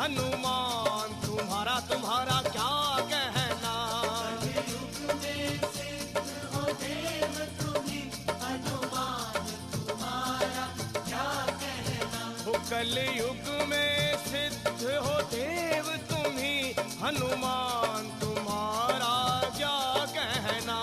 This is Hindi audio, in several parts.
हनुमान तुम्हारा तुम्हारा क्या कहना। कलयुग में सिद्ध हो देव तुम्ही, हनुमान तुम्हारा क्या कहना। हो कलयुग में सिद्ध हो देव तुम्ही, हनुमान तुम्हारा क्या कहना।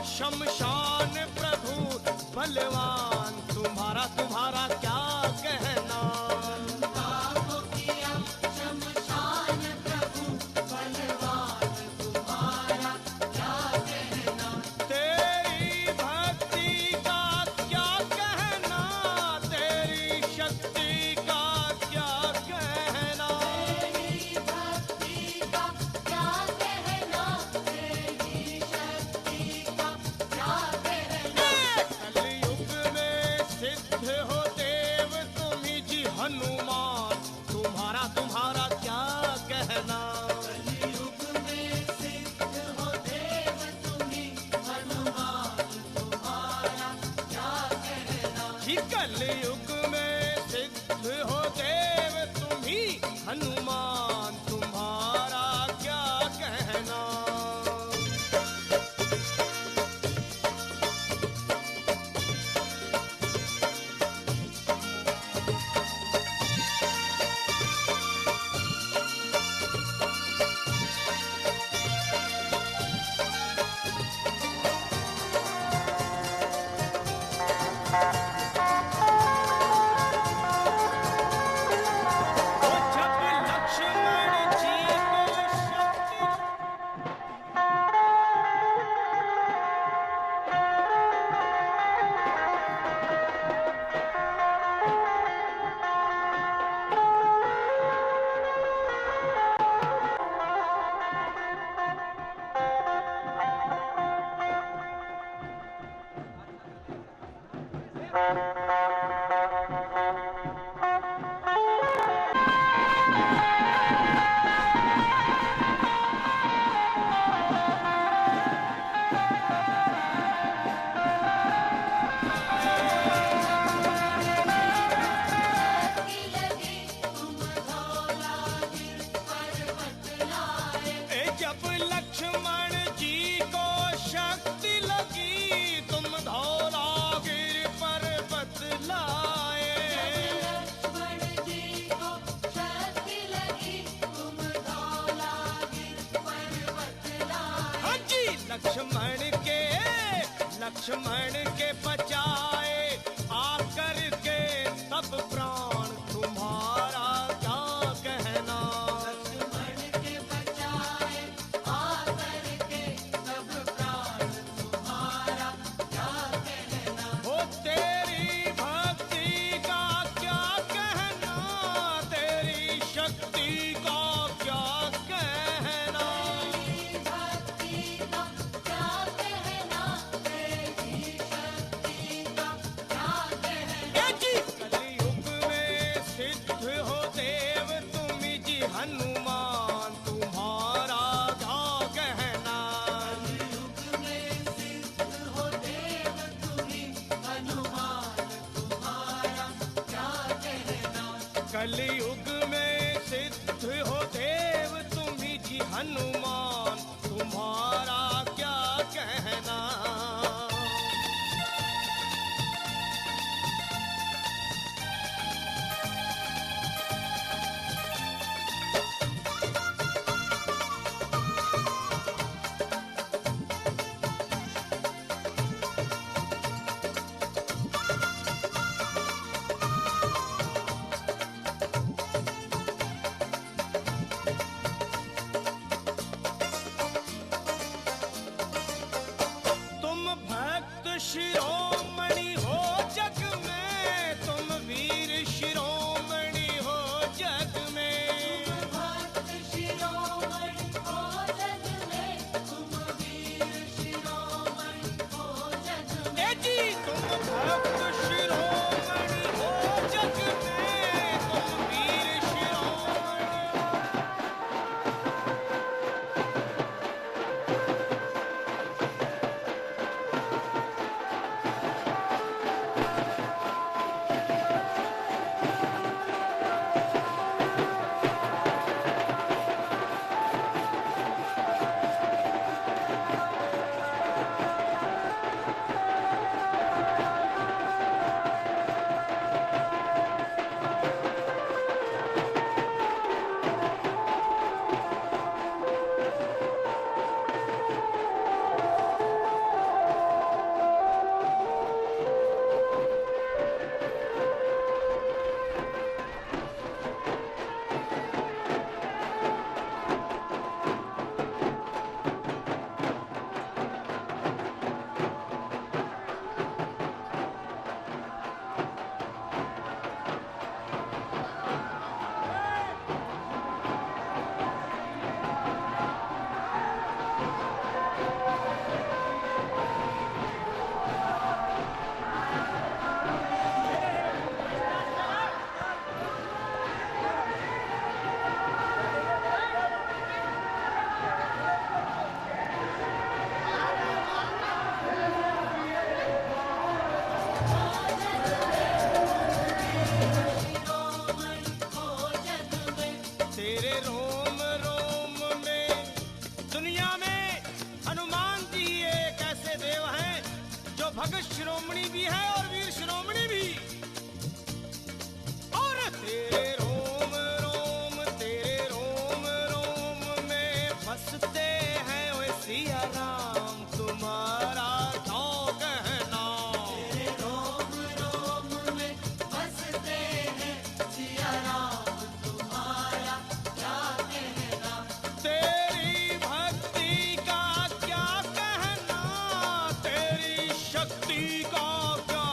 शमशान प्रभु बलवान तुम्हारा तुम्हारा क्या कहना। किया शमशान प्रभु बलवान तुम्हारा क्या कहना। तेरी भक्ति का क्या कहना, तेरी शक्ति का क्या कहना। तेरी भक्ति का क्या कहना, तेरी शक्ति का क्या कहना। कलयुग में सिद्ध हो देव तुम्ही जी, हनुमान तुम्हारा तुम्हारा क्या कहना। कलयुग में सिद्ध हो देव तुम्ही, हनुमान तुम्हारा क्या कहना। जी कलयुग में सिद्ध हो देव तुम्ही, हनुमान तुम्हारा क्या कहना। जब लक्ष्मण जी को शक्ति लगी तुम धौलागिर पर्वत लाए। जब लक्ष्मण जी को शक्ति लगी तुम धौलागिर पर्वत लाए। लक्ष्मण जी को शक्ति लगी तुम धौलागिर पर्वत लाए। हाँ जी लक्ष्मण के बचाए आकर के तब प्राण तुम्हारा क्या कहना। लक्ष्मण के बचाए आकर के तब प्राण तुम्हारा क्या कहना। हो तेरी भक्ति का क्या कहना, तेरी शक्ति का क्या कहना। तेरी भक्ति का क्या कहना, तेरी शक्ति का क्या कहना। ए जी कलयुग में सिद्ध हो देव तुम्ही जी, हनुमान तुम्हारा क्या कहना। कलयुग में सिद्ध हो देव तुम्ही, हनुमान तुम्हारा क्या कहना। कलयुग में सिद्ध हो देव तुम्ही जी, हनुमान तुम्हारा क्या कहना। शिरोमणि हो जग में, तुम वीर शिरोमणि हो जग में। भक्त शिरोमणि हो जग में, तुम वीर शिरोमणि हो जग में। ए जी तुम भक्त शिरोमणि हो जग में, तुम वीर शिरोमणि। तेरे रोम रोम में, दुनिया में हनुमान जी एक ऐसे देव हैं जो भगत शिरोमणि भी है और वीर शिरोमणि भी। और तेरे रोम रोम, तेरे रोम रोम में बसते हैं वे सिया राम, तुम्हारा क्या कहना। तेरे रोम रोम में बसते हैं सिया राम, तुम्हारा क्या कहना। तेरी भक्ति का क्या कहना, तेरी शक्ति का क्या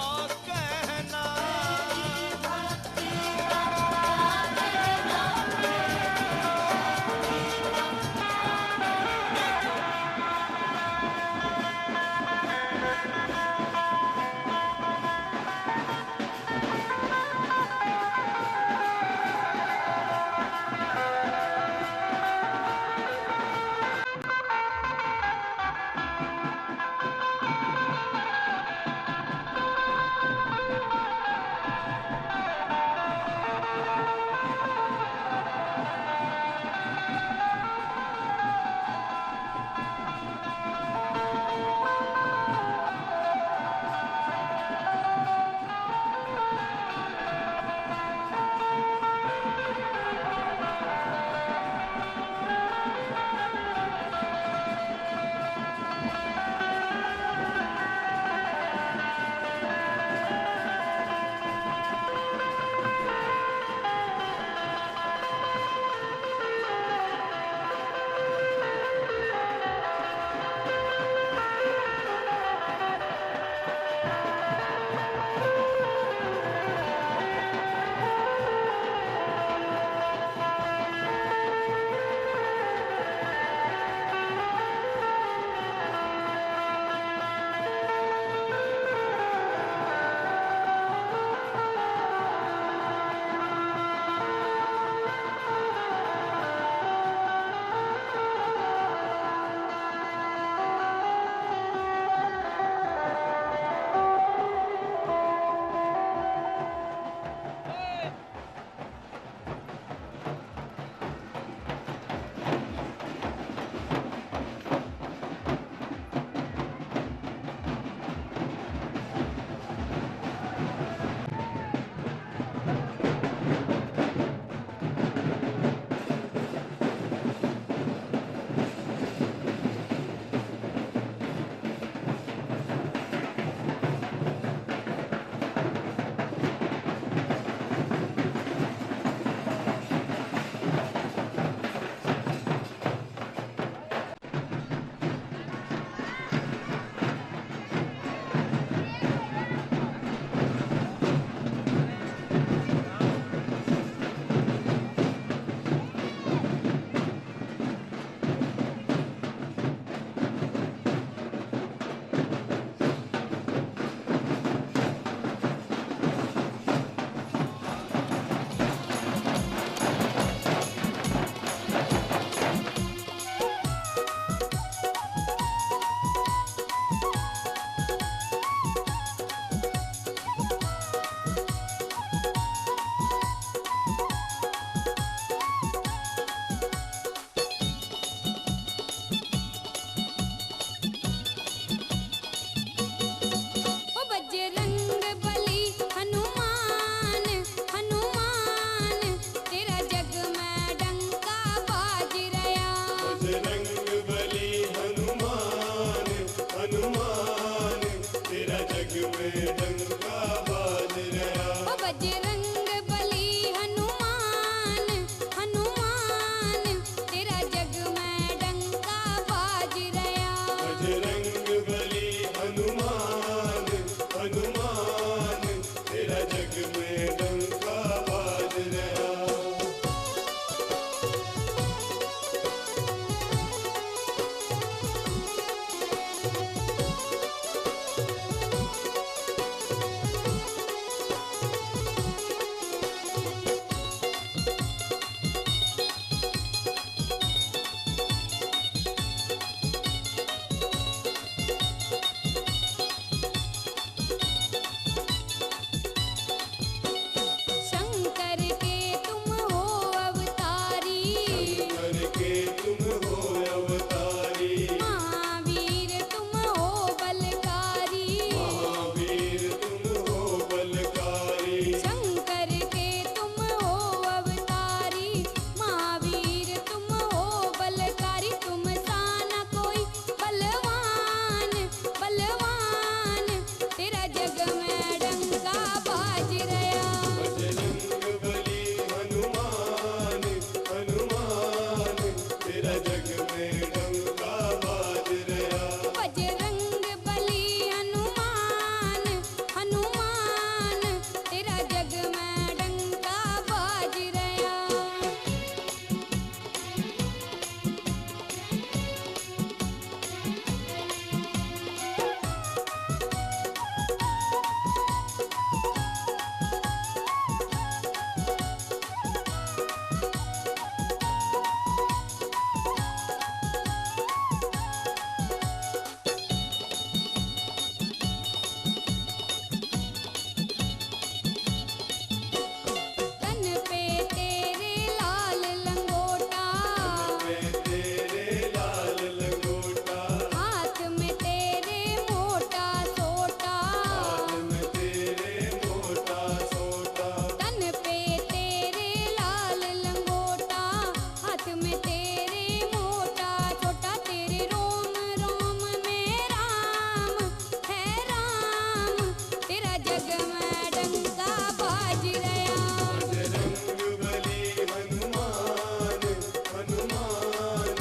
हनुमान तेरा जग में डंका बाज रहा। बजरंग बली हनुमान हनुमान तेरा जग में डंका बाज रहा। बजरंग बली हनुमान हनुमान तेरा जग में डंका बाज रहा। शंकर के तुम हो अवतारी करके तुम हो अवतारी। महावीर तुम हो बलकारी। महावीर तुम हो बलकारी। शंकर के तुम हो अवतारी महावीर तुम हो बलकारी। तुम सा न कोई बलवान बलवान तेरा जग में डंका बाज रहा। बजरंग बली हनुमान हनुमान तेरा जग में डंका बाज रहा। बजरंग बली हनुमान हनुमान तेरा जग में डंका बाज रहा। तन पे तेरे लाल लंगोटा मैं तेरे लाल लंगोटा। हाथ में तेरे मोटा सोटा। हाथ में तेरे मोटा सोटा। तन पे तेरे लाल लंगोटा हाथ में तेरे मोटा छोटा। तेरे रोम रोम में राम है राम तेरा जग में डंका बाज रहा। बजरंग बली हनुमान हनुमान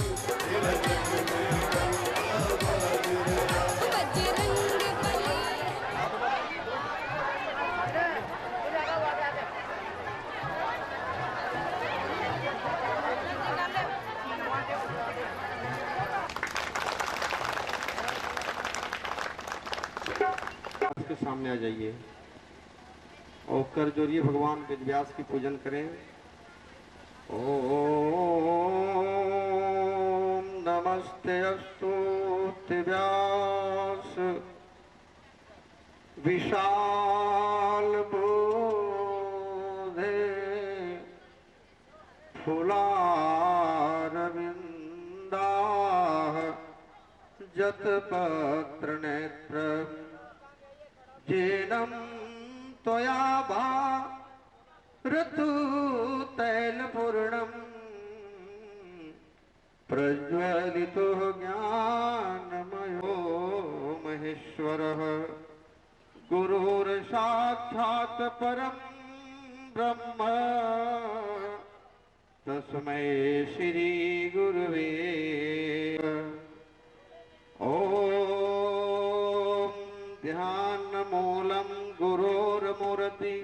तेरा जग में डंका बाज रहा। बजरंग बली के सामने आ जाइए और कर जोड़िए भगवान वेदव्यास की पूजन करें। ओम नमस्ते अस्तु व्यास विशाल बोधे फुलारविंदा जत पत्र नेत्र जेनम त्वया ऋतु तैलपूर्णम प्रज्वलितो ज्ञानमयो महेश्वरः गुरुर्साक्षात् परं ब्रह्म तस्मै श्री गुरुवे ओम ध्यानमूलं गुरोर्मूर्ति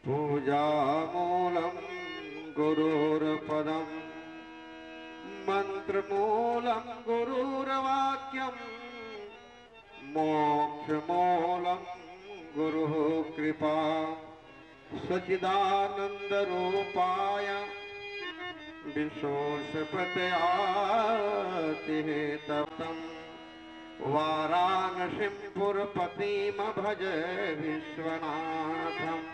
पूजामूलं गुरोर्पदम् मंत्रमूलं गुरुर्वाक्यं मोक्षमूलं गुरुः कृपा सच्चिदानन्दरूपाय विशोषपतयातिहेतम् वाराणसीं पुरपतिं भज विश्वनाथम्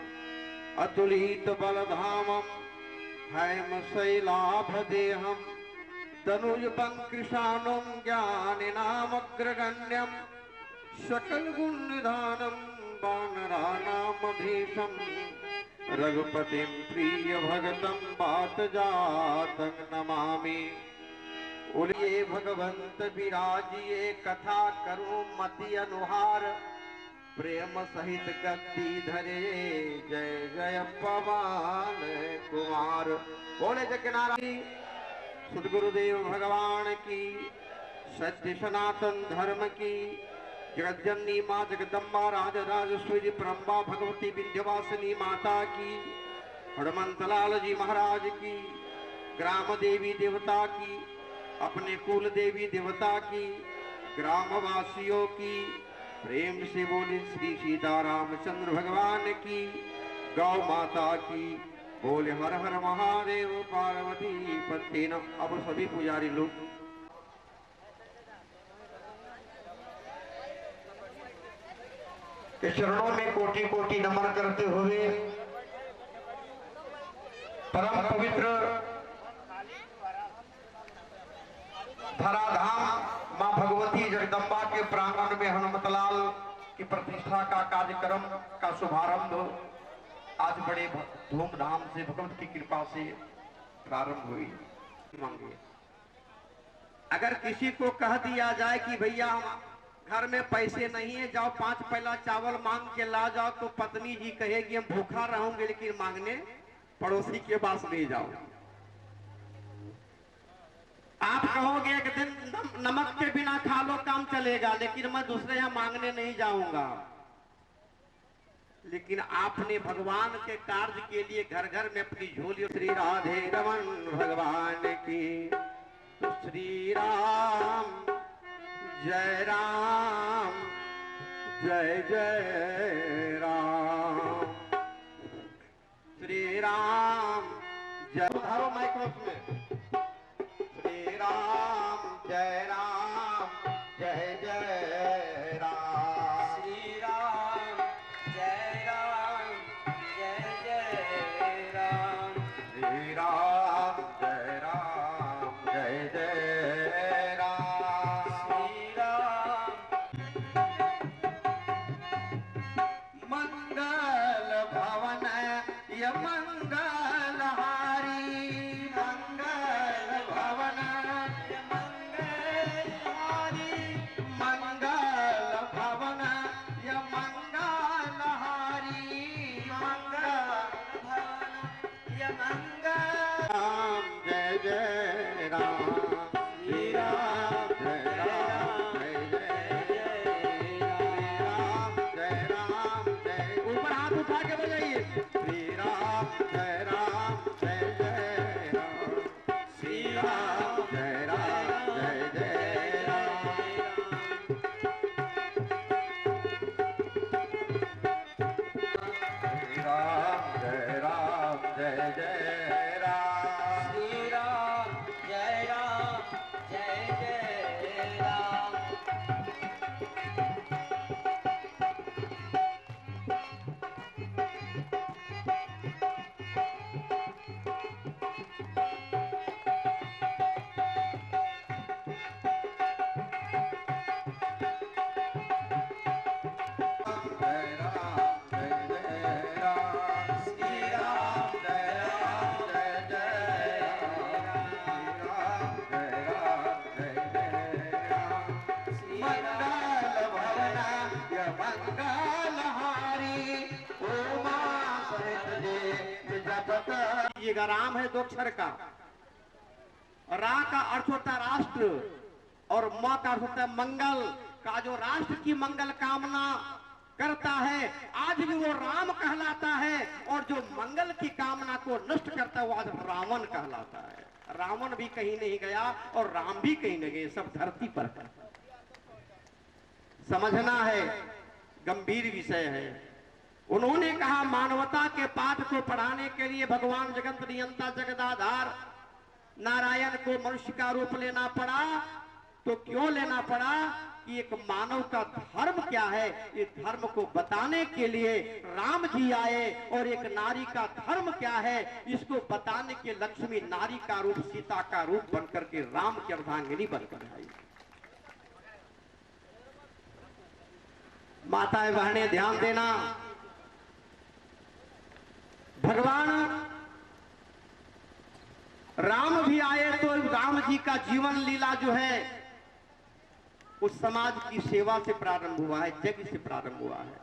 अतुलितबलधामं हैमशैलाभदेहम् तनुजपङ्कृशानं ज्ञानिनामग्रगण्यं सकलगुणनिधानं वानराणामधीशं रघुपतिं प्रियभगतं वातजातं नमामि। बोलिए भगवंत विराजिए कथा करो मति अनुहार प्रेम सहित गद्दी धरे जय जय पवन कुमार। बोले जगन्नाथ सदगुरुदेव भगवान की सत्य सनातन धर्म की जगज्जननी माँ जगदम्बा राजराजेश्वरी परम्बा भगवती विंध्यवासिनी माता की हनुमंतलाल जी महाराज की ग्राम देवी देवता की अपने कुल देवी देवता की ग्रामवासियों की प्रेम से बोले श्री सीता रामचंद्र भगवान की गौ माता की बोले हर हर महादेव पार्वती पति नमः। अब सभी पुजारी लोग के चरणों में कोटि कोटि नमन करते हुए परम पवित्र धराधाम मां भगवती जगदम्बा के प्रांगण में हनुमतलाल की प्रतिष्ठा का कार्यक्रम का शुभारंभ आज बड़े धूमधाम से भगवत की कृपा से प्रारंभ हुई। मांगे अगर किसी को कह दिया जाए कि भैया घर में पैसे नहीं है, जाओ 5 पैला चावल मांग के ला जाओ, तो पत्नी जी कहेगी हम भूखा रहूंगे लेकिन मांगने पड़ोसी के पास नहीं जाओ। आप कहोगे एक दिन नमक के बिना खा लो काम चलेगा, लेकिन मैं दूसरे यहाँ मांगने नहीं जाऊंगा। लेकिन आपने भगवान के कार्य के लिए घर घर में अपनी झोली श्री राधे रमन भगवान की तो श्री राम जय राम जय जय राम श्री राम जय धारो माइक्रोफ में श्री राम जय जय राम श्री राम जय जय राम श्री राम जय जय राम श्री राम मंगल भवन य मंगल हारी मंगल भवन मंगल हारी मंगल भवन य मंगल हारी मंगल भवन य मंगल राम जय जय राम श्री राम जय राम जय ऊपर हाथ उठा के बजाइए श्री राम जय राम श्री राम जय राम श्री राम जय राम जय जय राम श्री राम जय जय राम जय राम जय जय राम श्री राम जय जय राम श्री राम जय राम मंगल भवन य मंगल हारी उमा सहित जे जपत। ये राम है 2 अक्षर का। रा का अर्थ होता है राष्ट्र और म का अर्थ होता है मंगल का। जो राष्ट्र की मंगल कामना करता है आज भी वो राम कहलाता है, और जो मंगल की कामना को नष्ट करता है वो आज रावण कहलाता है। रावण भी कहीं नहीं गया और राम भी कहीं नहीं गए, सब धरती पर है। समझना है, गंभीर विषय है। उन्होंने कहा मानवता के पाठ को पढ़ाने के लिए भगवान जगत नियंता जगदाधार नारायण को मनुष्य का रूप लेना पड़ा। तो क्यों लेना पड़ा कि एक मानव का धर्म क्या है, इस धर्म को बताने के लिए राम जी आए, और एक नारी का धर्म क्या है इसको बताने के लक्ष्मी नारी का रूप सीता का रूप बनकर के राम की अर्धांगिनी बनकर आई। माताएं बहनें ध्यान देना, भगवान राम भी आए तो राम जी का जीवन लीला जो है उस समाज की सेवा से प्रारंभ हुआ है, यज्ञ से प्रारंभ हुआ है।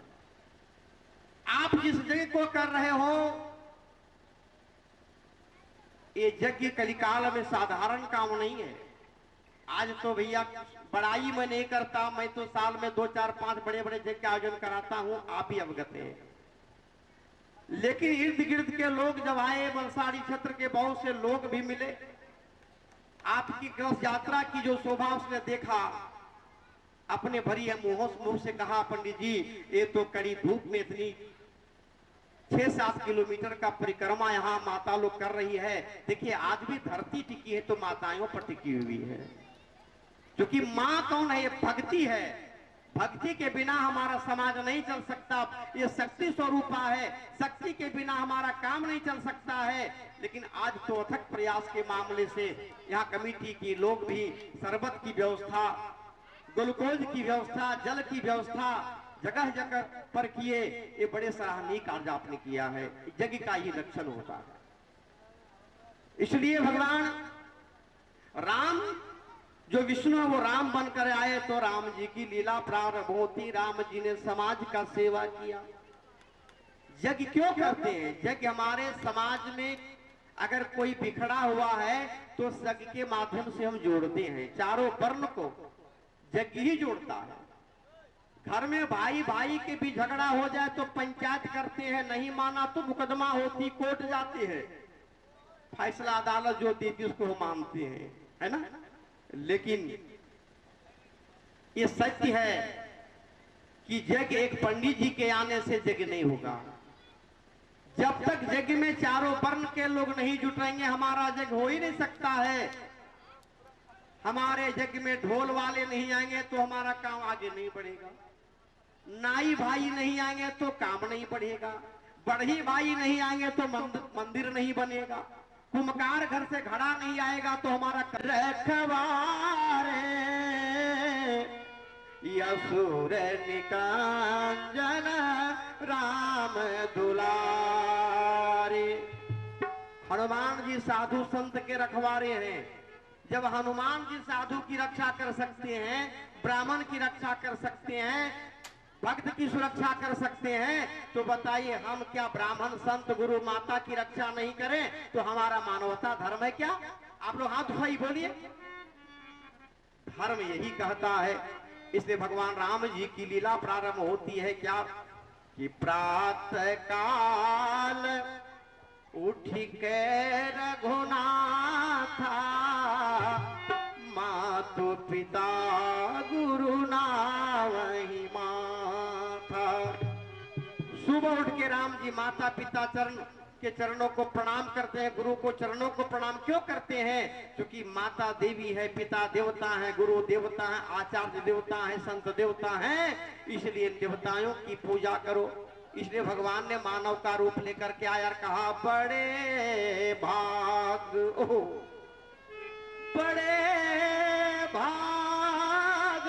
आप जिस यज्ञ को कर रहे हो ये यज्ञ कलिकाल में साधारण काम नहीं है। आज तो भैया बड़ाई मैं नहीं करता, मैं तो साल में 2, 4, 5 बड़े बड़े यज्ञ का आयोजन कराता हूं, आप ही अवगत हैं। लेकिन इर्द गिर्द के लोग जब आए, बलसाड़ी क्षेत्र के बहुत से लोग भी मिले, आपकी कलश यात्रा की जो शोभा उसने देखा, अपने भरी मुंह से कहा, पंडित जी ये तो कड़ी धूप में इतनी 6-7 किलोमीटर का परिक्रमा यहाँ माता लोग कर रही है, देखिए आज भी धरती टिकी है तो माताओं पर टिकी हुई है। क्योंकि माँ कौन है? ये भक्ति है। भक्ति के बिना हमारा समाज नहीं चल सकता। ये शक्ति स्वरूपा है, शक्ति के बिना हमारा काम नहीं चल सकता है। लेकिन आज तो अथक प्रयास के मामले से यहाँ कमेटी की लोग भी शरबत की व्यवस्था, ग्लूकोज की व्यवस्था, जल की व्यवस्था जगह जगह पर किए। ये बड़े सराहनीय कार्य आपने किया है, यज्ञ का ही लक्षण होता है। इसलिए भगवान राम जो विष्णु है वो राम बनकर आए तो राम जी की लीला प्रारंभ होती। राम जी ने समाज का सेवा किया। यज्ञ क्यों करते हैं? यज्ञ हमारे समाज में अगर कोई बिखरा हुआ है तो यज्ञ के माध्यम से हम जोड़ते हैं। चारों वर्ण को यज्ञ ही जोड़ता है। घर में भाई भाई के भी झगड़ा हो जाए तो पंचायत करते हैं, नहीं माना तो मुकदमा होती, कोर्ट जाते हैं, फैसला अदालत जो देती उसको हम मानते हैं, है ना। लेकिन ये सत्य है कि यज्ञ एक पंडित जी के आने से यज्ञ नहीं होगा। जब तक यज्ञ में चारों वर्ण के लोग नहीं जुटेंगे हमारा यज्ञ हो ही नहीं सकता है। हमारे यज्ञ में ढोल वाले नहीं आएंगे तो हमारा काम आगे नहीं बढ़ेगा। नाई भाई नहीं आएंगे तो काम नहीं बढ़ेगा। बढ़ी भाई नहीं आएंगे तो मंदिर नहीं बनेगा। कुम्हार घर से घड़ा नहीं आएगा तो हमारा रखवारे यसुर निकांजन राम दुलारे। हनुमान जी साधु संत के रखवारे हैं। जब हनुमान जी साधु की रक्षा कर सकते हैं, ब्राह्मण की रक्षा कर सकते हैं, भक्त की सुरक्षा कर सकते हैं, तो बताइए हम क्या ब्राह्मण संत गुरु माता की रक्षा नहीं करें तो हमारा मानवता धर्म है क्या? आप लोग हाथ उठाइए, बोलिए। धर्म यही कहता है। इसलिए भगवान राम जी की लीला प्रारंभ होती है क्या कि प्रातः काल उठ के रघुनाथा मातु पिता गुरु नावहि माथा। सुबह उठ के राम जी माता पिता के चरणों को प्रणाम करते हैं। गुरु को चरणों को प्रणाम क्यों करते हैं? क्योंकि माता देवी है, पिता देवता है, गुरु देवता है, आचार्य देवता है, संत देवता है। इसलिए देवताओं की पूजा करो। इसलिए भगवान ने मानव का रूप लेकर के आया, कहा बड़े भाग, ओहो बड़े भाग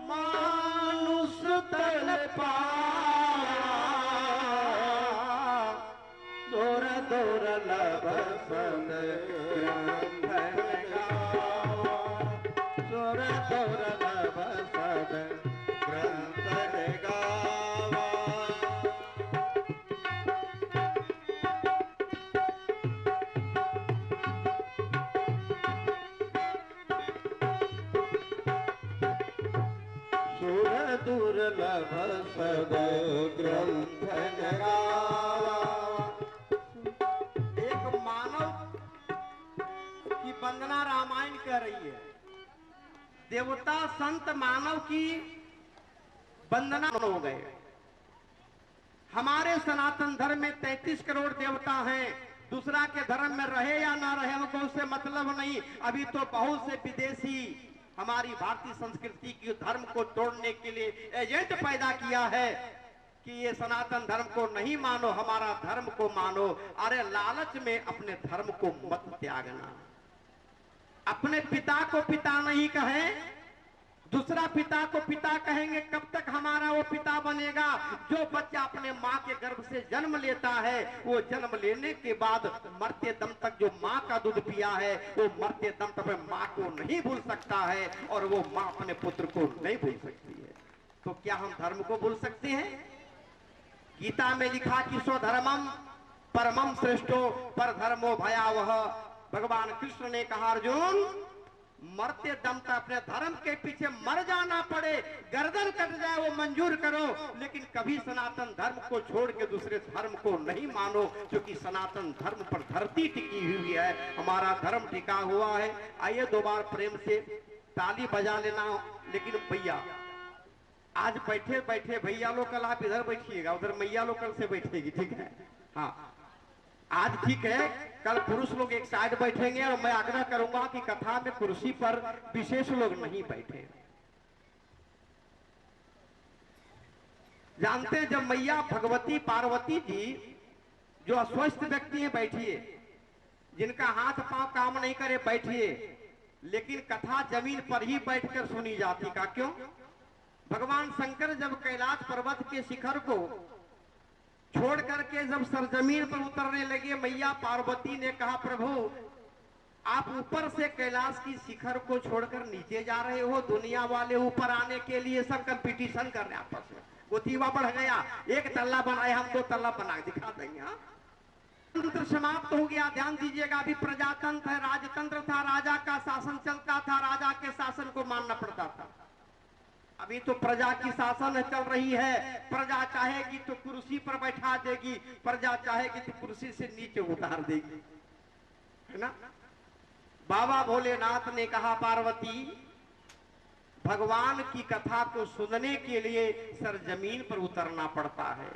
मानुष तन पाया, दूर दूर लब सद ग्रंथ गावा, दूर दूर लब सद ग्रंथ गावा। दुर्लभ सद ग्रंथ गावा। एक मानव की वंदना रामायण कह रही है। देवता संत मानव की वंदना हो गए। हमारे सनातन धर्म में 33 करोड़ देवता हैं। दूसरा के धर्म में रहे या ना रहे हमको उससे मतलब नहीं। अभी तो बहुत से विदेशी हमारी भारतीय संस्कृति की धर्म को तोड़ने के लिए एजेंट पैदा किया है कि ये सनातन धर्म को नहीं मानो, हमारा धर्म को मानो। अरे लालच में अपने धर्म को मत त्यागना। अपने पिता को पिता नहीं कहें, दूसरा पिता को पिता कहेंगे, कब तक हमारा वो पिता बनेगा? जो बच्चा अपने माँ के गर्भ से जन्म लेता है, वो जन्म लेने के बाद मरते दम तक जो माँ का दूध पिया है, वो मरते दम तक माँ को नहीं भूल सकता है, और वो माँ अपने पुत्र को नहीं भूल सकती है। तो क्या हम धर्म को भूल सकते हैं? गीता में लिखा कि स्वधर्मम परमम श्रेष्ठो पर धर्मो भयावह। भगवान कृष्ण ने कहा, अर्जुन मरते दम तक अपने धर्म के पीछे मर जाना पड़े, गर्दन कट जाए, वो मंजूर करो, लेकिन कभी सनातन धर्म को छोड़ के दूसरे धर्म को नहीं मानो, क्योंकि सनातन धर्म पर धरती टिकी हुई है, हमारा धर्म टिका हुआ है। आइए दो बार प्रेम से ताली बजा लेना। लेकिन भैया आज बैठे बैठे भैया लोग, कल आप इधर बैठिएगा, उधर मैया लोग कल से बैठेगी, ठीक है? हाँ, आज ठीक है, कल पुरुष लोग एक साइड बैठेंगे, और मैं आग्रह करूंगा कि कथा में कुर्सी पर विशेष लोग नहीं बैठे। जानते हैं, जब मैया भगवती पार्वती जी जो अस्वस्थ व्यक्ति हैं, बैठिए, जिनका हाथ पांव काम नहीं करे बैठिए, लेकिन कथा जमीन पर ही बैठकर सुनी जाती। का क्यों? भगवान शंकर जब कैलाश पर्वत के शिखर को छोड़ करके जब सरजमीन पर उतरने लगे, मैया पार्वती ने कहा, प्रभु आप ऊपर से कैलाश की शिखर को छोड़कर नीचे जा रहे हो, दुनिया वाले ऊपर आने के लिए सब कंपटीशन कर रहे हैं आपस में, गोतीवा बढ़ गया, एक तल्ला बनाए, हम 2 तल्ला बना दिखा देंगे। हाँ, तंत्र समाप्त हो गया। ध्यान दीजिएगा, अभी प्रजातंत्र है, राजतंत्र था, राजा का शासन चलता था, राजा के शासन को मानना पड़ता था। अभी तो प्रजा की शासन चल रही है, प्रजा चाहेगी तो कुर्सी पर बैठा देगी, प्रजा चाहेगी तो कुर्सी से नीचे उतार देगी, है ना? बाबा भोलेनाथ ने कहा, पार्वती भगवान की कथा को सुनने के लिए सरजमीन पर उतरना पड़ता है।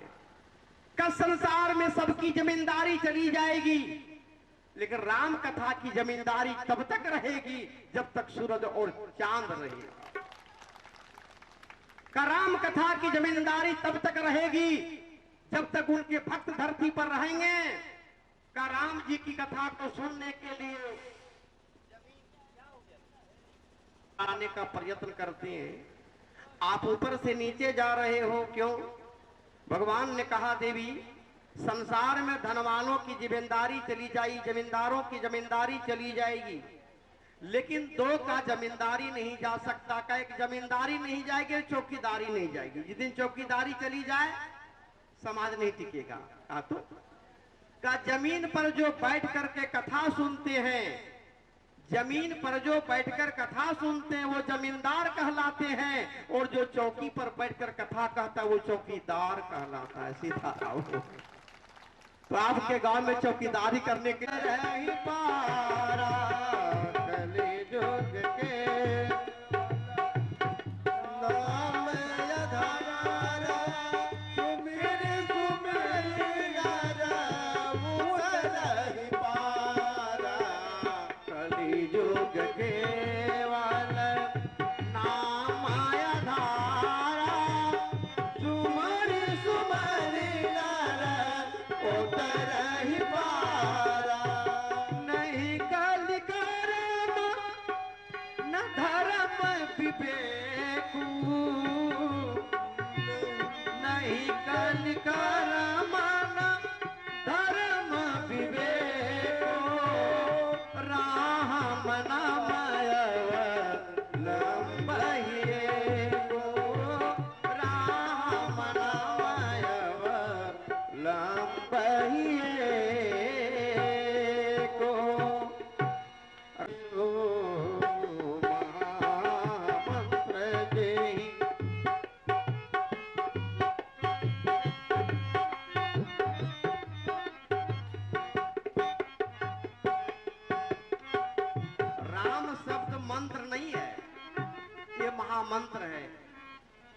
कल संसार में सबकी जमींदारी चली जाएगी, लेकिन राम कथा की जमींदारी तब तक रहेगी जब तक सूरज और चांद रहेगा। का राम कथा की जमींदारी तब तक रहेगी जब तक उनके भक्त धरती पर रहेंगे। का राम जी की कथा को सुनने के लिए आने का प्रयत्न करते हैं। आप ऊपर से नीचे जा रहे हो, क्यों? भगवान ने कहा, देवी संसार में धनवानों की जिम्मेदारी चली जाएगी, जमींदारों की जमींदारी चली जाएगी, लेकिन 2 का जमींदारी नहीं जा सकता। का एक जमींदारी नहीं जाएगी, चौकीदारी नहीं जाएगी। जिस दिन चौकीदारी चली जाए समाज नहीं टिकेगा। तो का जमीन पर जो बैठ करके कथा सुनते हैं, जमीन पर जो बैठकर कथा सुनते हैं वो जमींदार कहलाते हैं, और जो चौकी पर बैठकर कथा कहता है वो चौकीदार कहलाता है। सीधा आओ। तो आपके गांव में चौकीदारी करने के लिए पारा कलिजुग के नाम आधारा, सुमिर सुमिर रही पारा, कलिजुग केवल नाम आधारा, सुमरि सुमरि उतरहि पारा। नहीं कल कर्म न धर्म विवेकु, नहीं कल कर्म न धर्म विवेको, राम नामय लंबहिए को, राम नामय लंबहिए को। महामंत्र देहि राम शब्द मंत्र नहीं है, ये महामंत्र है।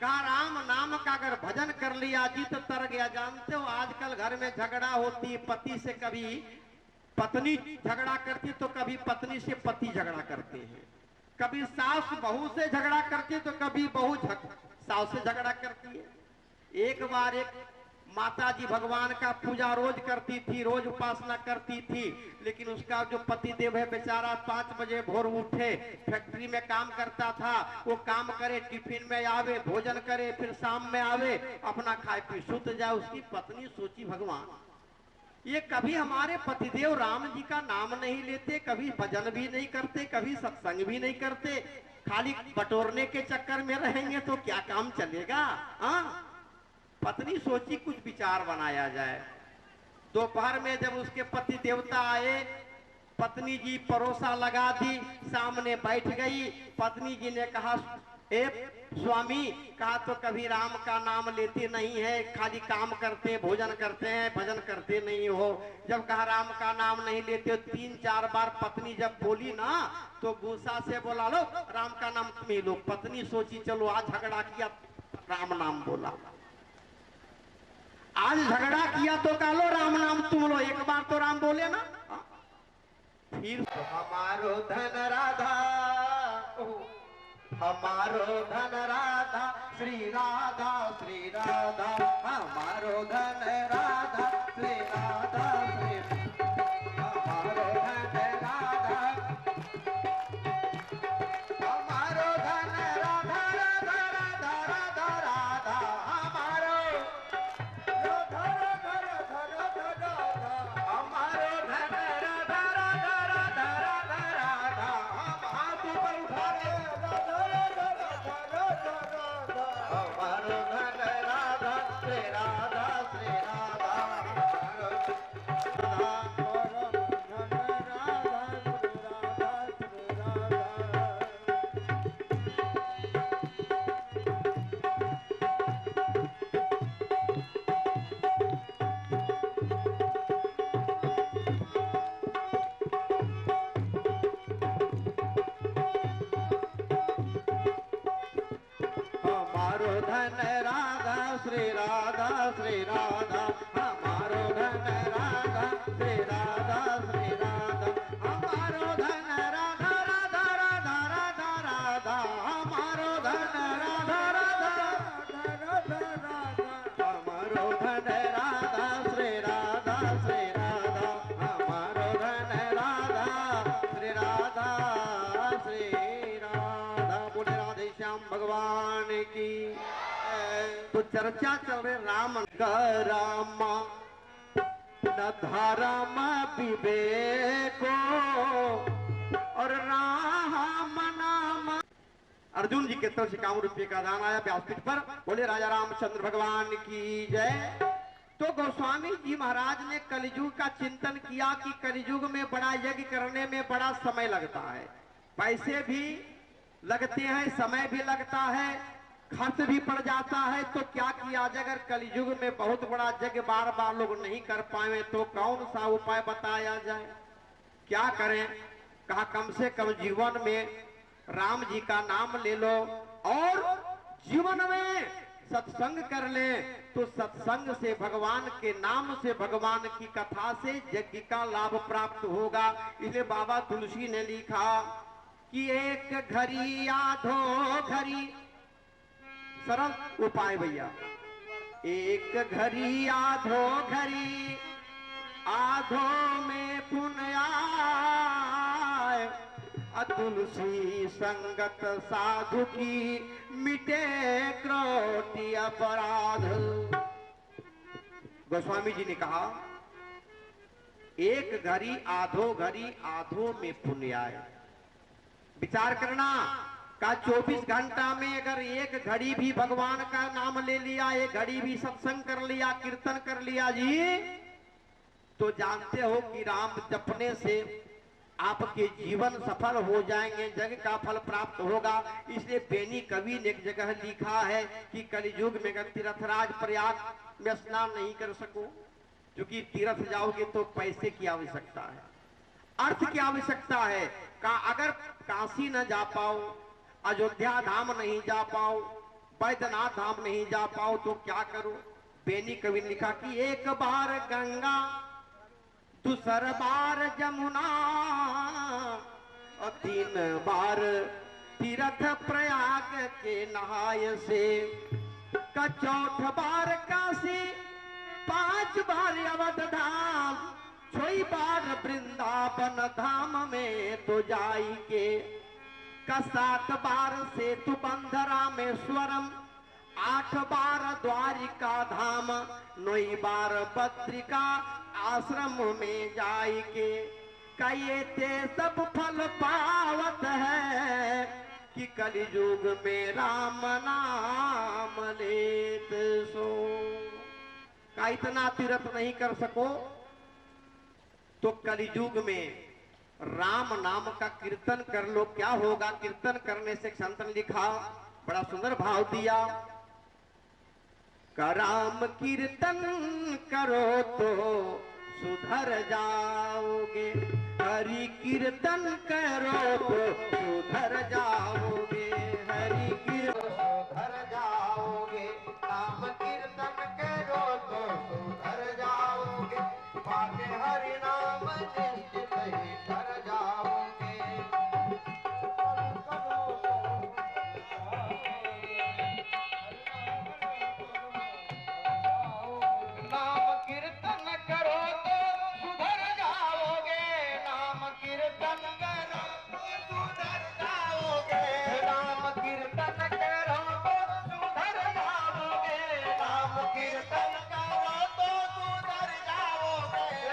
का राम नाम का अगर भजन कर लिया जी तो तर गया। जानते हो आजकल घर में झगड़ा होती, पति से कभी पत्नी झगड़ा करती तो कभी पत्नी से पति झगड़ा करते हैं, कभी सास बहू से झगड़ा करती तो कभी बहू सास से झगड़ा करती है। एक बार एक माता जी भगवान का पूजा रोज करती थी, रोज उपासना करती थी, लेकिन उसका जो पति देव है बेचारा 5 बजे भोर उठे, फैक्ट्री में काम करता था, वो काम करे, टिफिन में आवे, भोजन करे, फिर शाम में आवे, अपना खाए पी सुत जाए। उसकी पत्नी सोची भगवान ये कभी हमारे पतिदेव राम जी का नाम नहीं लेते, कभी भजन भी नहीं करते, कभी सत्संग भी नहीं करते, खाली बटोरने के चक्कर में रहेंगे तो क्या काम चलेगा। हाँ, पत्नी सोची कुछ विचार बनाया जाए। दोपहर में जब उसके पति देवता आए, पत्नी जी परोसा लगा दी, सामने बैठ गई। पत्नी जी ने कहा, ए स्वामी, कहा तो कभी राम का नाम लेते नहीं है, खाली काम करते, भोजन करते हैं, भजन करते नहीं हो। जब कहा राम का नाम नहीं लेते, 3-4 बार पत्नी जब बोली ना, तो गुस्सा से बोला, लो राम का नाम तुम ही लो। पत्नी सोची चलो आज झगड़ा किया, राम नाम बोला, आज झगड़ा किया तो कह लो राम नाम तुम लो, एक बार तो राम बोले ना। फिर हमारो धन राधा, हमारो धन राधा, श्री राधा, श्री राधा, हमारो धन राधा, श्री राधा, श्री हमारो धन राधा, हमारो धन राधा, राधा राधा राधा राधा, हमारो राधा राधा राधा राधा राधा, हमारो धन राधा राधा राधा राधा राधा, हम हाथ ऊपर उठा ले, राधा राधा राधा राधा राधा, हमारो धन राधा, श्री राधा, श्री राधा, हमारो धन राधा, श्री राधा, श्री राधा। हमारो धन राधा, श्री राधा, श्री राधा, हमारो धन राधा, श्री राधा, श्री राधा, हमारो धन राधा, राधा राधा राधा राधा, हमारो धन राधा, राधा राधा राधा, हमारो धन राधा, श्री राधा, श्री राधा, हमारो धन राधा, श्री राधा, श्री राधा। बोले राधे श्याम भगवान की। तो चर्चा चल रही राम का, रामा न धाराम विवेको और राम नाम। अर्जुन जी के तरफ से 51 रुपये का दान आया व्यासपीठ पर। बोले राजा रामचंद्र भगवान की जय। तो गोस्वामी जी महाराज ने कलियुग का चिंतन किया कि कलियुग में बड़ा यज्ञ करने में बड़ा समय लगता है, पैसे भी लगते हैं, समय भी लगता है, खर्च भी पड़ जाता है। तो क्या किया जाए, अगर कलियुग में बहुत बड़ा यज्ञ बार बार लोग नहीं कर पाए तो कौन सा उपाय बताया जाए, क्या करें। कहा कम से कम जीवन में राम जी का नाम ले लो और जीवन में सत्संग कर ले, तो सत्संग से भगवान के नाम से, भगवान की कथा से यज्ञ का लाभ प्राप्त होगा। इसलिए बाबा तुलसी ने लिखा कि एक घड़ी आधो घड़ी, सरल उपाय भैया, एक घड़ी आधो घड़ी, आधो में पुण्य आए, तुलसी संगत साधु की मिटे क्रोटी अपराध। गोस्वामी जी ने कहा एक घड़ी आधो घड़ी, आधो में पुण्य आए। विचार करना का 24 घंटा में अगर एक घड़ी भी भगवान का नाम ले लिया, एक घड़ी भी सत्संग कर लिया, कीर्तन कर लिया जी, तो जानते हो कि राम जपने से आपके जीवन सफल हो जाएंगे, जग का फल प्राप्त होगा। इसलिए बेनी कवि ने एक जगह लिखा है कि कलियुग में अगर तीर्थराज प्रयाग में स्नान नहीं कर सको, क्योंकि तीर्थ जाओगे तो पैसे की आवश्यकता है, अर्थ की आवश्यकता है। अगर काशी न जा पाओ, अयोध्या धाम नहीं जा पाओ, बैद्यनाथ धाम नहीं जा पाओ तो क्या करो। बेनी कवि ने लिखा कि एक बार गंगा, दूसर बार जमुना और 3 बार तीर्थ प्रयाग के नहाय से, का 4th बार काशी 5 बार अवध धाम, 6 बार वृंदावन धाम में तो जाई के, का 7 बार सेतु बंध रामेश्वरम, 8 बार द्वारिका धाम, 9 बार बद्रिका आश्रम में जाई के, कये ते सब फल पावत है कि कलयुग में राम नाम लेत सो। का इतना तीर्थ नहीं कर सको तो कलयुग में राम नाम का कीर्तन कर लो, क्या होगा? कीर्तन करने से संत ने लिखा, बड़ा सुंदर भाव दिया, का राम कीर्तन करो तो सुधर जाओगे, हरि कीर्तन करो तो सुधर जाओगे, हरि कीर्तन सुधर जाओगे, राम कीर्तन करो तो सुधर जाओगे, पाके हरि नाम निश्चित ही कर जाओगे। नाम कीर्तन करो तो सुधर जाओगे, नाम कीर्तन करो तो सुधर जाओगे, नाम कीर्तन करो तो सुधर जाओगे, नाम कीर्तन करो तो सुधर जाओगे,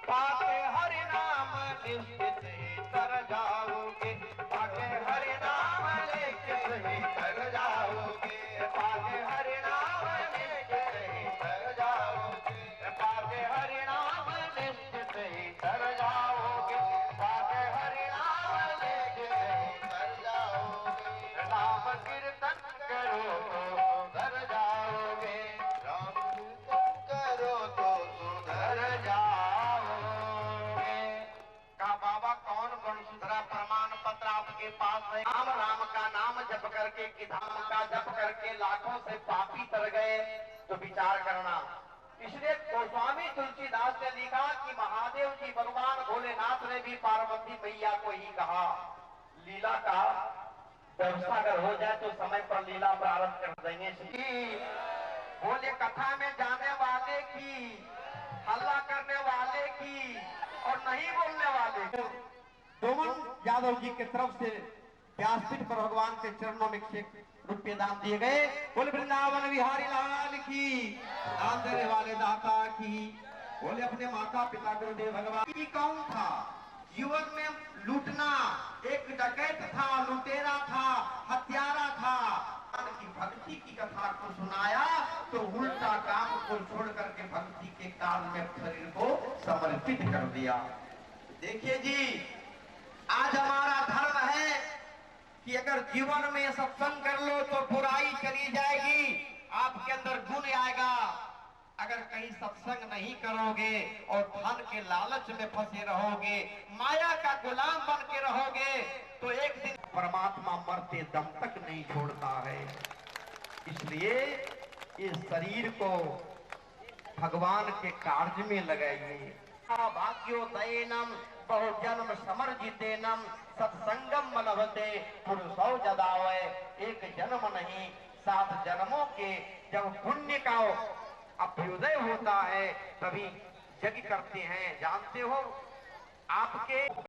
पाके हरि नाम निश्चित ही तर जाओगे, पाके हरि नाम निश्चित ही तर जाओगे, पाके हरि नाम निश्चित ही तर जाओगे, पाके हरि नाम निश्चित ही तर जाओगे, पाके हरि नाम निश्चित ही तर जाओगे, नाम कीर्तन करो तो सुधर जाओगे, राम कीर्तन करो तो सुधर जाओगे। का बाबा कौन गुणसुधरा प्रमाण पत्र आपके पास है? राम राम का नाम जप करके कि धाम का जप करके लाखों से पापी तर गए, तो विचार करना। इसलिए गोस्वामी तुलसीदास ने लिखा कि महादेव जी भगवान भोलेनाथ ने भी पार्वती मैया को ही कहा, लीला का व्यवस्था अगर हो जाए तो समय पर लीला प्रारंभ कर देंगे। बोले कथा में जाने वाले की, हल्ला करने वाले की और नहीं बोलने वाले। डोमन यादव जी की तरफ से व्यासपीठ पर भगवान के चरणों में 1 रुपये दान दिए गए। बोले वृंदावन बिहारी लाल की, दान देने वाले दाता की। बोले अपने माता पिता गुरुदेव भगवान की। कौन था? जीवन में लूटना, एक डकैत था, लुटेरा था, हत्यारा था। की भक्ति की कथा को सुनाया तो उल्टा काम को छोड़ करके भक्ति के काल में शरीर को समर्पित कर दिया। देखिए जी, आज हमारा धर्म है कि अगर जीवन में सत्संग कर लो तो बुराई चली जाएगी, आपके अंदर गुण आएगा। अगर कहीं सत्संग नहीं करोगे और धन के लालच में फंसे रहोगे, माया का गुलाम बन के रहोगे, तो एक दिन परमात्मा मरते दम तक नहीं छोड़ता है। इसलिए इस शरीर को भगवान के कार्य में लगाइए। भाग्योदयनम बहुजन्म समर्जितेनम सत्संगम लभते पुरुषौ जदावै। एक जन्म नहीं 7 जन्मों के जब पुण्य का अभ्युदय होता है तभी यज्ञ करते हैं। जानते हो आपके